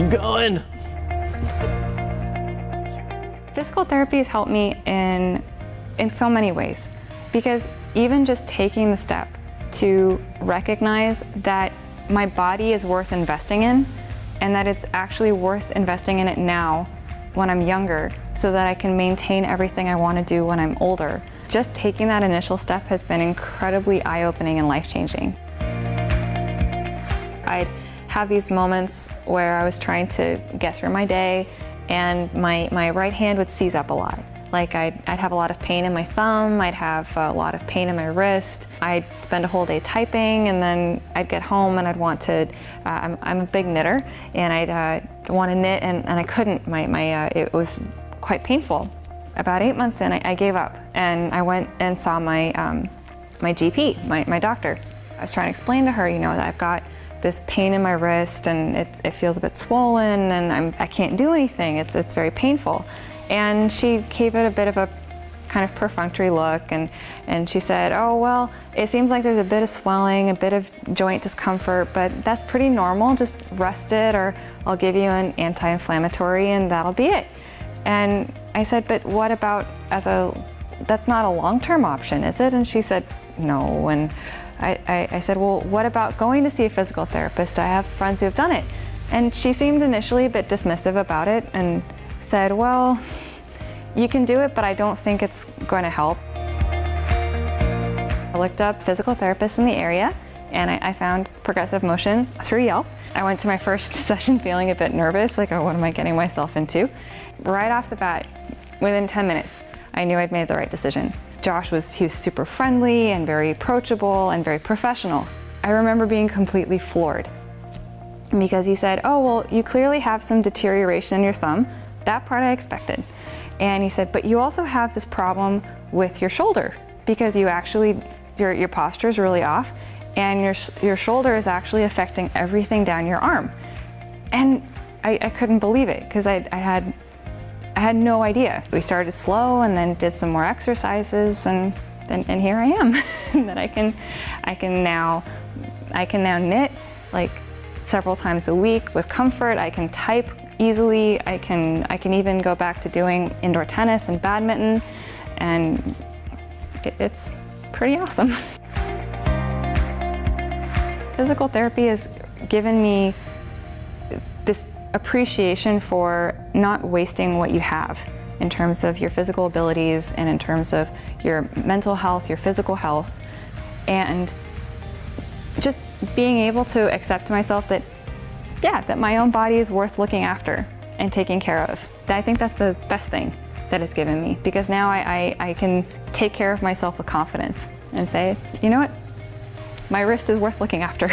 Keep going. Physical therapy has helped me in so many ways, because even just taking the step to recognize that my body is worth investing in, and that it's actually worth investing in it now when I'm younger, so that I can maintain everything I want to do when I'm older. Just taking that initial step has been incredibly eye-opening and life-changing. I'd have these moments where I was trying to get through my day and my right hand would seize up a lot. Like I'd have a lot of pain in my thumb, I'd have a lot of pain in my wrist. I'd spend a whole day typing, and then I'd get home and I'd want to, I'm a big knitter, and I'd want to knit, and I couldn't. It was quite painful. About 8 months in, I gave up, and I went and saw my GP, my doctor. I was trying to explain to her, that I've got this pain in my wrist, and it feels a bit swollen, and I can't do anything. It's very painful. And she gave it a bit of a kind of perfunctory look, and she said, oh, well, it seems like there's a bit of swelling, a bit of joint discomfort, but that's pretty normal. Just rest it, or I'll give you an anti-inflammatory, and that'll be it. And I said, but what about that's not a long-term option, is it? And she said, no. And I said, well, what about going to see a physical therapist? I have friends who have done it. And she seemed initially a bit dismissive about it and said, well, you can do it, but I don't think it's going to help. I looked up physical therapists in the area, and I found Progressive Motion through Yelp. I went to my first session feeling a bit nervous, like, oh, what am I getting myself into? Right off the bat, within 10 minutes, I knew I'd made the right decision. Josh was super friendly and very approachable and very professional. I remember being completely floored, because he said, oh, well, you clearly have some deterioration in your thumb. That part I expected. And he said, but you also have this problem with your shoulder, because you actually, your posture is really off, and your shoulder is actually affecting everything down your arm. And I couldn't believe it, because I had no idea. We started slow, and then did some more exercises, and here I am. That I can now knit like several times a week with comfort. I can type easily. I can even go back to doing indoor tennis and badminton, and it's pretty awesome. Physical therapy has given me this appreciation for not wasting what you have in terms of your physical abilities and in terms of your mental health, your physical health, and just being able to accept myself that, yeah, that my own body is worth looking after and taking care of. I think that's the best thing that it's given me, because now I can take care of myself with confidence and say, you know what, my wrist is worth looking after.